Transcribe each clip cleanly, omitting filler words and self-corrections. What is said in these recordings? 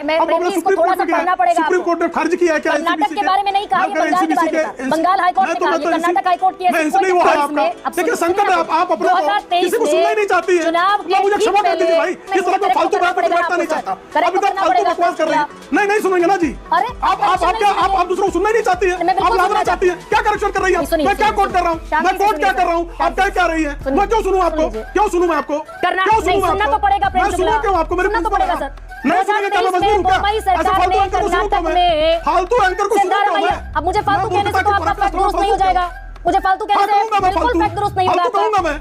Supreme court ने खर्च किया है क्या? कर्नाटक के बारे में नहीं कहा, बंगाल के बारे में कहा। बंगाल हाईकोर्ट ने कहा, कर्नाटक हाईकोर्ट की देखिए संकट है, आप अपने किसी को सुनना ही नहीं चाहती है। मुझे क्षमा कर दीजिए भाई, इस तरह का फालतू बात बैठना नहीं चाहता। अभी तक फालतू बकवास कर रही है। नहीं सुनेंगे ना जी। आप दूसरों को सुनना ही नहीं चाहती है, आप लाना चाहती है। क्या करेक्शन कर रही है? मैं क्या कोट कर रहा हूँ? मैं कोट क्या कर रहा हूँ? आप क्या रही है? मैं क्यों सुनूं आपको? क्यों सुनूं मैं आपको? क्यों सुनूं आपको? मैं सुनूं क्यों आपको? मेरे सुनना तो पड़ेगा सर। नहीं सुनेंगे क्या? मैं मजबूर हूं क्या? ऐसे फालतू एंकर को सुनूं क्या मैं? फालतू एंकर को सुनूं क्या मैं? अब मुझे फालतू कहने से तो आपका फैक्ट दुरुस्त नहीं हो जाएगा। मुझे फालतू कहने से बिल्कुल फैक्ट दुरुस्त नहीं होगा। फालतू कहूंगा मैं,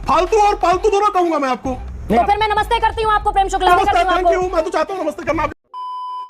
फालतू और पालतू दोनों कहूंगा मैं आपको। तो फिर मैं नमस्ते करती हूँ आपको, प्रेम शुक्ला करती हूँ आपको। मैं तो चाहता हूँ नमस्ते करना।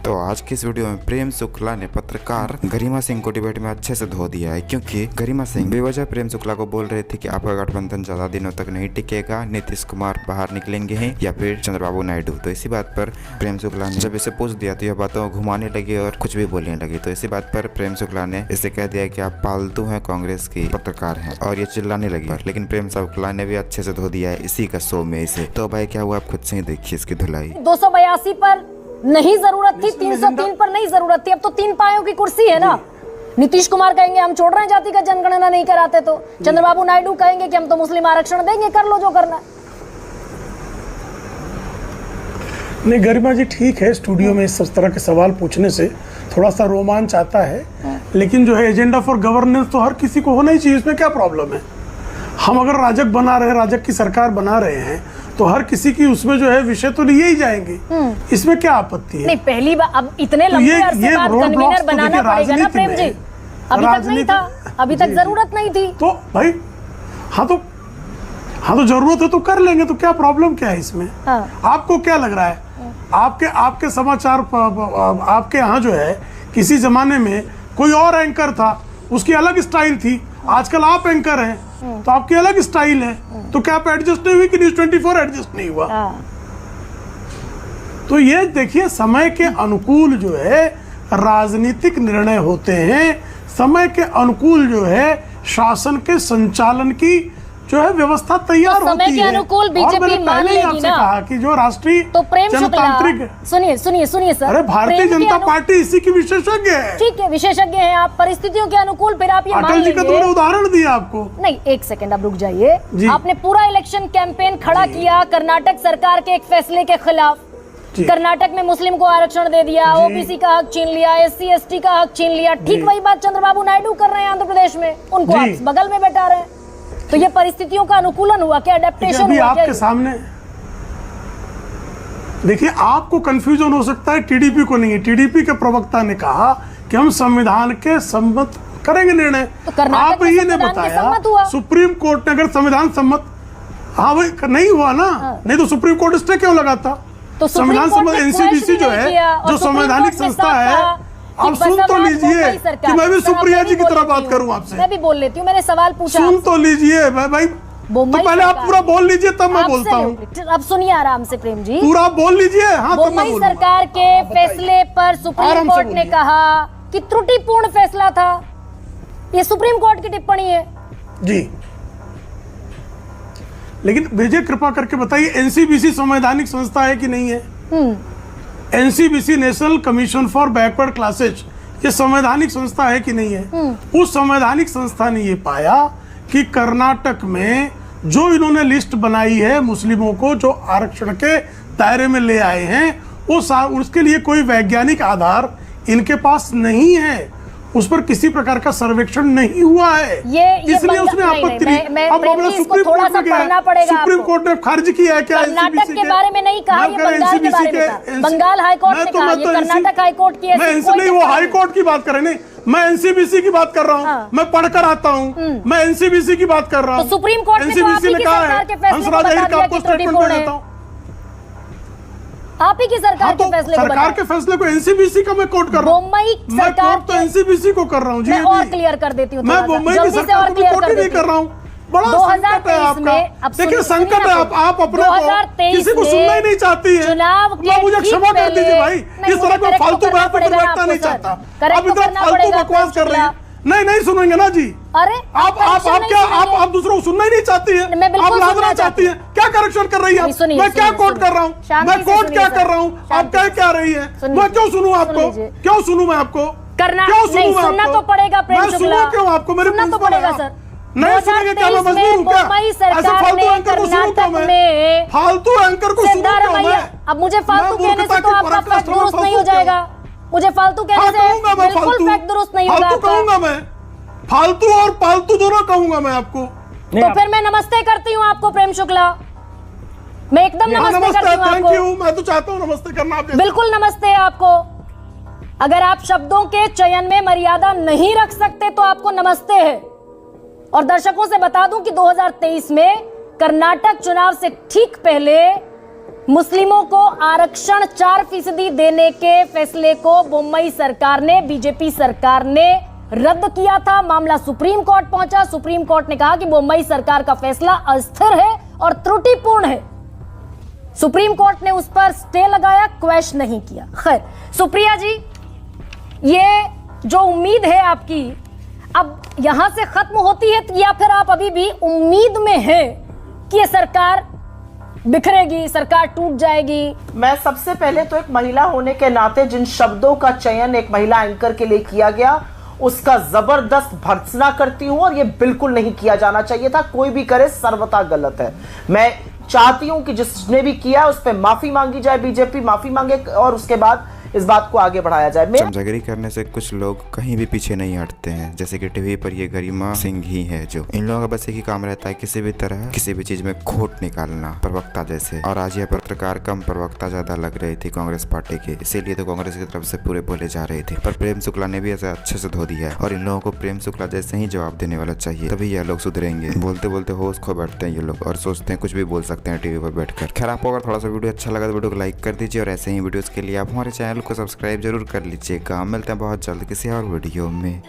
तो आज की इस वीडियो में प्रेम शुक्ला ने पत्रकार गरिमा सिंह को डिबेट में अच्छे से धो दिया है, क्योंकि गरिमा सिंह बेवजह प्रेम शुक्ला को बोल रहे थे कि आपका गठबंधन ज्यादा दिनों तक नहीं टिकेगा, नीतीश कुमार बाहर निकलेंगे हैं या फिर चंद्रबाबू नायडू। तो इसी बात पर प्रेम शुक्ला ने जब इसे पूछ दिया तो यह बातों को घुमाने लगी और कुछ भी बोलने लगी। तो इसी बात पर प्रेम शुक्ला ने इसे कह दिया कि आप पालतू हैं, कांग्रेस की पत्रकार हैं, और ये चिल्लाने लगी। लेकिन प्रेम शुक्ला ने भी अच्छे से धो दिया है इसी का शो में इसे। तो भाई क्या हुआ, आप खुद से ही देखिए इसकी धुलाई। 282 पर नहीं जरूरत थी, 303 पर नहीं जरूरत थी। अब तो 3 पायों की कुर्सी है ना। नीतीश कुमार कहेंगे हम छोड़ रहे हैं जाति का जनगणना नहीं कराते, तो चंद्रबाबू नायडू कहेंगे कि हम तो मुस्लिम आरक्षण देंगे, कर लो जो करना है। नहीं गरिमा जी ठीक है, स्टूडियो में इस तरह के सवाल पूछने से थोड़ा सा रोमांच आता है, लेकिन जो है एजेंडा फॉर गवर्नेंस तो हर किसी को होना ही चाहिए। इसमें क्या प्रॉब्लम है? हम अगर राजग बना रहे हैं, राजग की सरकार बना रहे हैं, तो हर किसी की उसमें जो है विषय तो लिए ही जाएंगे। इसमें क्या आपत्ति है? नहीं पहली बार अब इतने लंबे अरसे बाद कन्वीनर बनाना पड़ेगा ना प्रेम जी। अभी तक नहीं था, अभी तक जरूरत नहीं थी। तो भाई हाँ तो जरूरत है तो कर लेंगे, तो क्या प्रॉब्लम क्या है इसमें? आपको क्या लग रहा है? आपके समाचार आपके यहाँ जो है किसी जमाने में कोई और एंकर था, उसकी अलग स्टाइल थी। आजकल आप एंकर हैं तो आपकी अलग स्टाइल है, तो क्या आप एडजस्ट नहीं हुई कि न्यूज़ 24 एडजस्ट नहीं हुआ? तो ये देखिए समय के अनुकूल जो है राजनीतिक निर्णय होते हैं, समय के अनुकूल जो है शासन के संचालन की जो है व्यवस्था तैयार होती है। समय के अनुकूल बीजेपी मान लेगी ना। कहा कि जो राष्ट्रीय तो प्रेम जनतांत्रिक सुनिए सर। अरे भारतीय जनता पार्टी इसी की विशेषज्ञ है। ठीक है, विशेषज्ञ हैं आप, परिस्थितियों के अनुकूल फिर आप ये मान अटल जी का तुमने उदाहरण दिया आपको। नहीं एक सेकंड आप रुक जाइए। आपने पूरा इलेक्शन कैंपेन खड़ा किया कर्नाटक सरकार के एक फैसले के खिलाफ। कर्नाटक में मुस्लिम को आरक्षण दे दिया, ओबीसी का हक छीन लिया, SC ST का हक छीन लिया। ठीक वही बात चंद्रबाबू नायडू कर रहे हैं आंध्र प्रदेश में, उनको आप बगल में बैठा रहे हैं। तो ये परिस्थितियों का अनुकूलन हुआ क्या? अडेप्टेशन हुआ क्या? आपके सामने देखिए, आपको कंफ्यूजन हो सकता है, टीडीपी को नहीं है। टीडीपी के प्रवक्ता ने कहा कि हम संविधान के सम्मत करेंगे निर्णय। तो आप ही ने बताया सुप्रीम कोर्ट ने अगर संविधान सम्मत, हाँ भाई नहीं हुआ ना, नहीं तो सुप्रीम कोर्ट स्टे क्यों लगाता? तो संविधान सम्मत NCBC जो है, जो संवैधानिक संस्था है, आप सुन तो लीजिए कि मैं भी सुप्रिया जी की तरह बात करूं आपसे। मैं भी बोल लेती हूँ, मैंने सवाल पूछा। सुन तो लीजिए भाई, तो पहले आप पूरा बोल लीजिए तब मैं बोलता हूँ। अब सुनिए आराम से प्रेम जी, पूरा बोल लीजिए। हाँ, मुंबई सरकार के फैसले पर सुप्रीम कोर्ट ने कहा कि त्रुटिपूर्ण फैसला था। ये सुप्रीम कोर्ट की टिप्पणी है जी। लेकिन विजय कृपा करके बताइए, NCBC संवैधानिक संस्था है कि नहीं है? NCBC national commission for backward classes, ये संवैधानिक संस्था है कि नहीं है? उस संवैधानिक संस्था ने ये पाया कि कर्नाटक में जो इन्होंने लिस्ट बनाई है मुस्लिमों को जो आरक्षण के दायरे में ले आए हैं, उसके लिए कोई वैज्ञानिक आधार इनके पास नहीं है, उस पर किसी प्रकार का सर्वेक्षण नहीं हुआ है। इसलिए उसमें आपत्ति सुप्रीम कोर्ट ने खर्च किया है क्या? कर्नाटक के बारे में नहीं कहा, ये बंगाल के बारे में कहा। बंगाल हाईकोर्ट ने कहा, ये कर्नाटक हाईकोर्ट की इसलिए वो हाईकोर्ट की बात करें, नहीं मैं NCBC की बात कर रहा हूँ। मैं पढ़कर आता हूँ, मैं NCBC की बात कर रहा हूँ। सुप्रीम कोर्ट ने कहा है, हंसराज अहीर का आपको स्टेटमेंट दे देता हूँ। आप ही की सरकार के फैसले को सरकार के फैसले को NCBC का मैं कोट कर रहा हूँ। मैं कोट तो NCBC को कर रहा हूँ जी। मैं और क्लियर कर देती हूँ, मैं मुंबई की सरकार को कोट ही नहीं कर रहा हूँ। बड़ा संकट है आपका। देखिए संकट है, आप अपने किसी को सुनना ही नहीं चाहती है। मुझे क्षमा कर दीजिए भाई, इस तरह का फालतू बात बैठना नहीं चाहता। अभी तक फालतू बकवास कर रही है। नहीं नहीं सुनेंगे ना जी। अरे आप क्या आप दूसरों को सुनना ही नहीं चाहती है? मैं बिल्कुल आप लादना सुनना चाहती है? क्या करेक्शन कर रही है आप? सुनिए, मैं क्या सुनिए, कोट कर रहा हूँ? शांति मैं से कोट सुनिए क्या सर, कर रहा हूँ? आप कह क्या रही है? मैं क्यों सुनूं आपको? क्यों सुनूं मैं आपको? करना क्यों सुनूं नहीं, मैं सुनना आपको? तो पड़ेगा प्रेम मैं शुक्ला। सुनूं क्यों आपको? मेरे सुनना तो प्रिंसिपल पड़ेगा हैं। सर। नहीं सुनेंगे क्या? मैं मजबूर हूँ क्या? मुंबई ऐसे सरकार फालतू ने एंकर को सुनूं क्यों मैं? में फालतू एंकर को सुनूं सिद्धार्थ क्यों भैया, मैं? अब मुझे फालतू मैं कहने से तो मूर्खता की आपका फैक्ट पराकाष्ठा में दुरुस्त नहीं हो फंसू क्यों? जाएगा। मुझे फालतू कहने हाँ से कहूंगा मैं बिल्कुल फालतू। फैक्ट दुरुस्त नहीं होगा फालतू आपका। कहूंगा मैं। फालतू और पालतू दोनों कहूंगा मैं आपको। तो फिर मैं नमस्ते करती हूँ आपको प्रेम शुक्ला, मैं एकदम हाँ, नमस्ते करती हूँ थैंक आपको। यू। मैं तो चाहता हूँ नमस्ते करना आप जैसे। बिल्कुल नमस्ते है आपको। अगर आप शब्दों के चयन में मर्यादा नहीं रख सकते तो आपको नमस्ते है। और दर्शकों से बता दूं कि 2023 में कर्नाटक चुनाव से ठीक पहले मुस्लिमों को आरक्षण 4% देने के फैसले को मुंबई सरकार ने, बीजेपी सरकार ने रद्द किया था। मामला सुप्रीम कोर्ट पहुंचा। सुप्रीम कोर्ट ने कहा कि मुंबई सरकार का फैसला अस्थिर है और त्रुटिपूर्ण है। सुप्रीम कोर्ट ने उस पर स्टे लगाया, क्वेश्चन नहीं किया। खैर सुप्रिया जी, ये जो उम्मीद है आपकी अब यहां से खत्म होती है या फिर आप अभी भी उम्मीद में है कि ये सरकार बिखरेगी, सरकार टूट जाएगी? मैं सबसे पहले तो एक महिला होने के नाते जिन शब्दों का चयन एक महिला एंकर के लिए किया गया उसका जबरदस्त भर्त्सना करती हूं और ये बिल्कुल नहीं किया जाना चाहिए था। कोई भी करे सर्वथा गलत है। मैं चाहती हूं कि जिसने भी किया उस पर माफी मांगी जाए, बीजेपी माफी मांगे और उसके बाद इस बात को आगे बढ़ाया जाए। चमचागिरी करने से कुछ लोग कहीं भी पीछे नहीं हटते हैं, जैसे कि टीवी पर ये गरिमा सिंह ही है जो इन लोगों का बस एक ही काम रहता है, किसी भी तरह किसी भी चीज में खोट निकालना, प्रवक्ता जैसे। और आज यह पत्रकार कम प्रवक्ता ज्यादा लग रही थी कांग्रेस पार्टी के, इसीलिए तो कांग्रेस की तरफ से पूरे बोले जा रहे थे। पर प्रेम शुक्ला ने भी ऐसे अच्छे से धो दिया है और इन लोगों को प्रेम शुक्ला जैसे ही जवाब देने वाला चाहिए, तभी यह लोग सुधरेंगे। बोलते बोलते होश खो बैठते हैं ये लोग और सोचते हैं कुछ भी बोल सकते हैं टीवी पर बैठकर। खैर आपको अगर थोड़ा सा वीडियो अच्छा लगा तो वीडियो को लाइक कर दीजिए और ऐसे ही वीडियोस के लिए आप हमारे चैनल को सब्सक्राइब जरूर कर लीजिएगा। मिलते हैं बहुत जल्द किसी और वीडियो में।